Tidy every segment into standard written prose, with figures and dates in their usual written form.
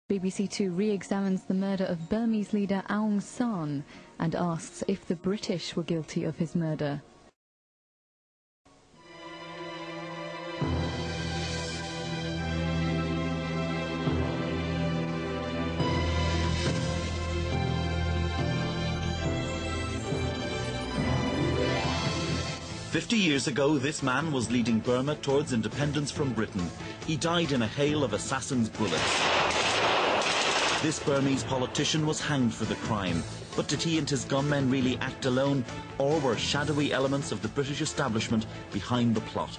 BBC Two re-examines the murder of Burmese leader Aung San and asks if the British were guilty of his murder. "50 years ago, this man was leading Burma towards independence from Britain. He died in a hail of assassins' bullets. This Burmese politician was hanged for the crime. But did he and his gunmen really act alone, or were shadowy elements of the British establishment behind the plot?"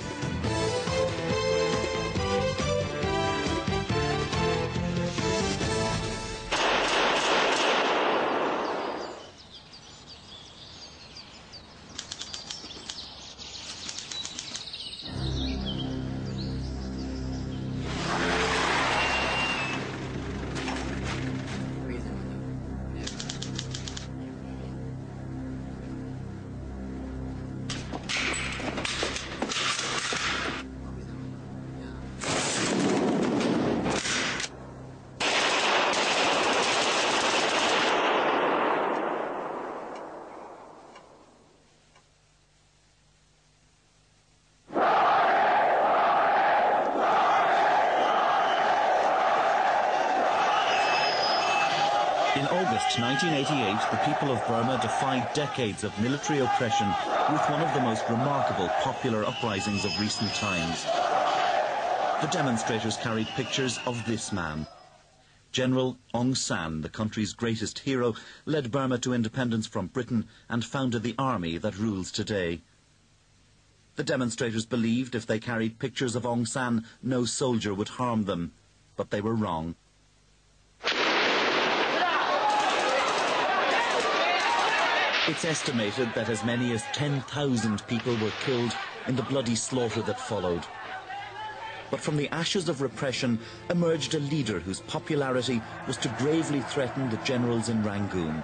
In August 1988, the people of Burma defied decades of military oppression with one of the most remarkable popular uprisings of recent times. The demonstrators carried pictures of this man. General Aung San, the country's greatest hero, led Burma to independence from Britain and founded the army that rules today. The demonstrators believed if they carried pictures of Aung San, no soldier would harm them, but they were wrong. It's estimated that as many as 10,000 people were killed in the bloody slaughter that followed. But from the ashes of repression emerged a leader whose popularity was to gravely threaten the generals in Rangoon.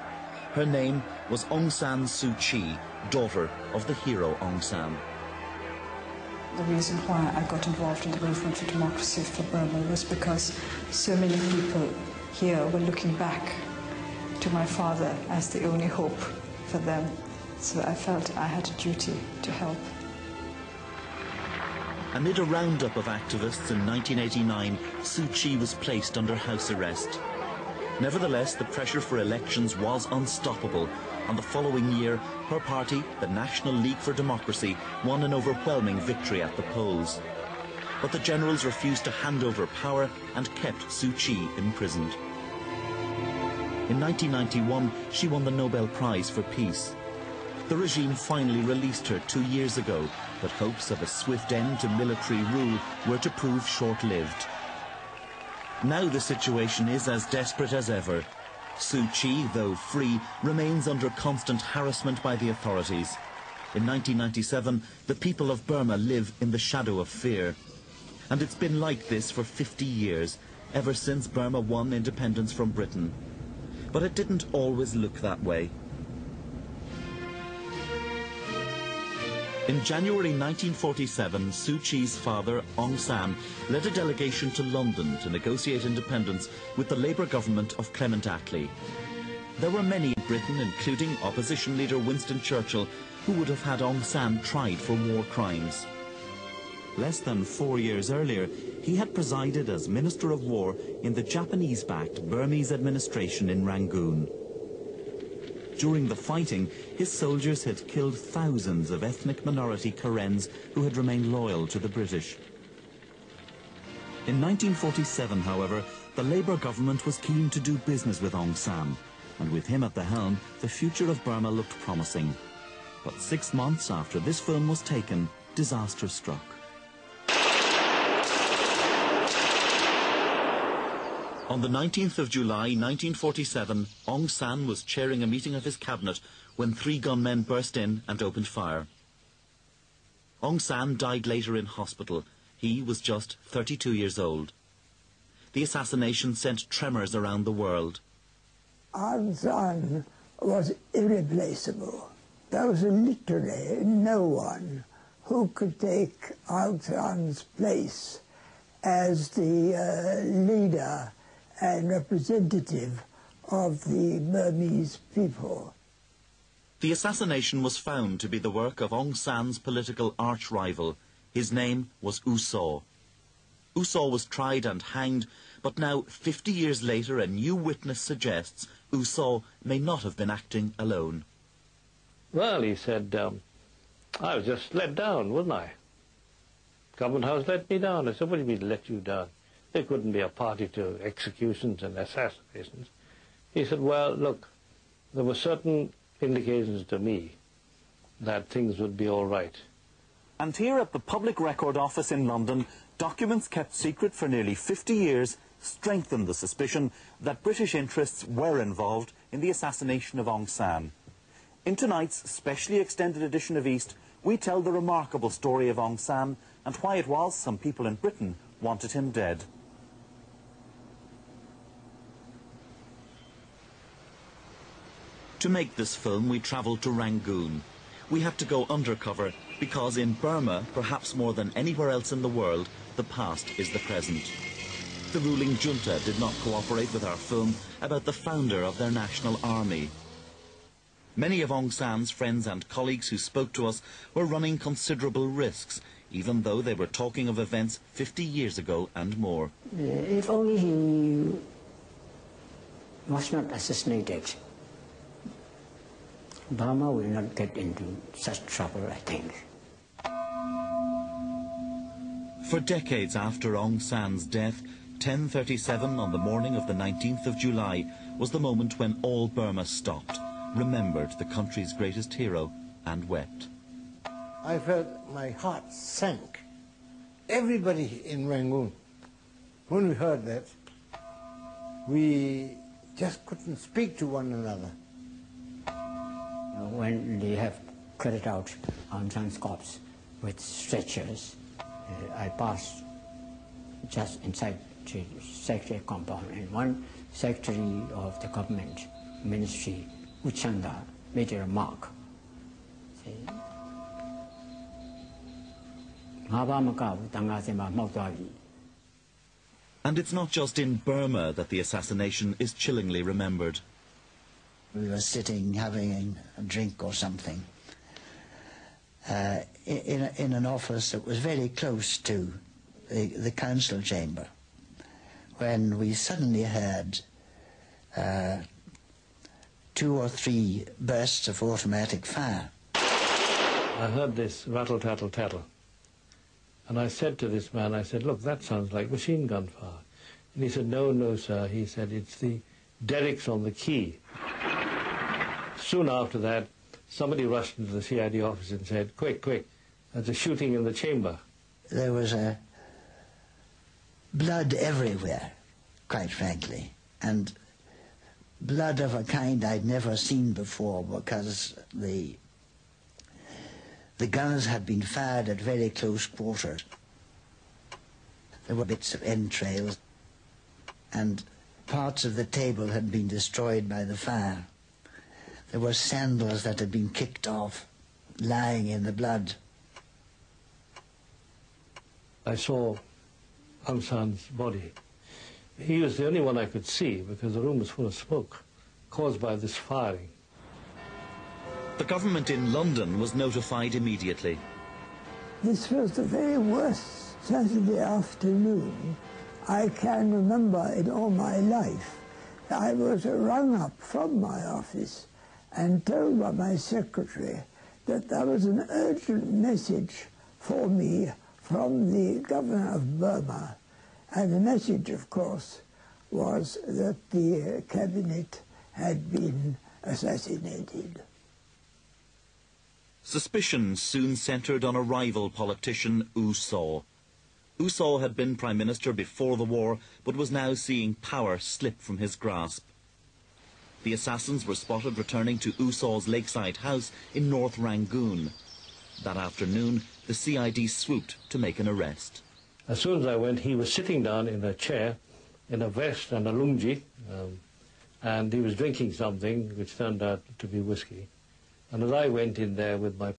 Her name was Aung San Suu Kyi, daughter of the hero Aung San. The reason why I got involved in the movement for democracy for Burma was because so many people here were looking back to my father as the only hope for them, so I felt I had a duty to help. Amid a roundup of activists in 1989, Suu Kyi was placed under house arrest. Nevertheless, the pressure for elections was unstoppable. And the following year, her party, the National League for Democracy, won an overwhelming victory at the polls. But the generals refused to hand over power and kept Suu Kyi imprisoned. In 1991, she won the Nobel Prize for Peace. The regime finally released her 2 years ago, but hopes of a swift end to military rule were to prove short-lived. Now the situation is as desperate as ever. Suu Kyi, though free, remains under constant harassment by the authorities. In 1997, the people of Burma live in the shadow of fear. And it's been like this for 50 years, ever since Burma won independence from Britain. But it didn't always look that way. In January 1947, Suu Kyi's father, Aung San, led a delegation to London to negotiate independence with the Labour government of Clement Attlee. There were many in Britain, including opposition leader Winston Churchill, who would have had Aung San tried for war crimes. Less than 4 years earlier, he had presided as Minister of War in the Japanese-backed Burmese administration in Rangoon. During the fighting, his soldiers had killed thousands of ethnic minority Karens who had remained loyal to the British. In 1947, however, the Labour government was keen to do business with Aung San, and with him at the helm, the future of Burma looked promising. But 6 months after this film was taken, disaster struck. On the 19th of July 1947, Aung San was chairing a meeting of his cabinet when 3 gunmen burst in and opened fire. Aung San died later in hospital. He was just 32 years old. The assassination sent tremors around the world. Aung San was irreplaceable. There was literally no one who could take Aung San's place as the leader and representative of the Burmese people. The assassination was found to be the work of Aung San's political arch-rival. His name was U Saw. U Saw was tried and hanged, but now, 50 years later, a new witness suggests U Saw may not have been acting alone. Well, he said, I was just let down, wasn't I? Government House let me down. I said, what do you mean let you down? There couldn't be a party to executions and assassinations. He said, well, look, there were certain indications to me that things would be all right. And here at the Public Record Office in London, documents kept secret for nearly 50 years strengthened the suspicion that British interests were involved in the assassination of Aung San. In tonight's specially extended edition of East, we tell the remarkable story of Aung San and why it was some people in Britain wanted him dead. To make this film, we travelled to Rangoon. We had to go undercover because in Burma, perhaps more than anywhere else in the world, the past is the present. The ruling junta did not cooperate with our film about the founder of their national army. Many of Aung San's friends and colleagues who spoke to us were running considerable risks, even though they were talking of events 50 years ago and more. If only he was not assassinated, Burma will not get into such trouble, I think. For decades after Aung San's death, 10:37 on the morning of the 19th of July was the moment when all Burma stopped, remembered the country's greatest hero, and wept. I felt my heart sank. Everybody in Rangoon, when we heard that, we just couldn't speak to one another. When they have carried out Aung San's corpse with stretchers, I passed just inside the secretary compound, and one secretary of the government ministry, Uchanda, made a remark. And it's not just in Burma that the assassination is chillingly remembered. We were sitting having a drink or something in an office that was very close to the council chamber, when we suddenly heard 2 or 3 bursts of automatic fire. I heard this rattle, tattle, tattle. And I said to this man, I said, look, that sounds like machine gun fire. And he said, no, no, sir. He said, it's the derricks on the quay. Soon after that, somebody rushed into the CID office and said, quick, quick, there's a shooting in the chamber. There was blood everywhere, quite frankly, and blood of a kind I'd never seen before, because the guns had been fired at very close quarters. There were bits of entrails, and parts of the table had been destroyed by the fire. There were sandals that had been kicked off, lying in the blood. I saw Aung San's body. He was the only one I could see because the room was full of smoke caused by this firing. The government in London was notified immediately. This was the very worst Saturday afternoon I can remember in all my life. I was rung up from my office and told by my secretary that there was an urgent message for me from the governor of Burma. And the message, of course, was that the cabinet had been assassinated. Suspicion soon centred on a rival politician, U Saw. U Saw had been Prime Minister before the war, but was now seeing power slip from his grasp. The assassins were spotted returning to U Saw's lakeside house in North Rangoon. That afternoon, the CID swooped to make an arrest. As soon as I went, he was sitting down in a chair, in a vest and a lungi, and he was drinking something which turned out to be whiskey. And as I went in there with my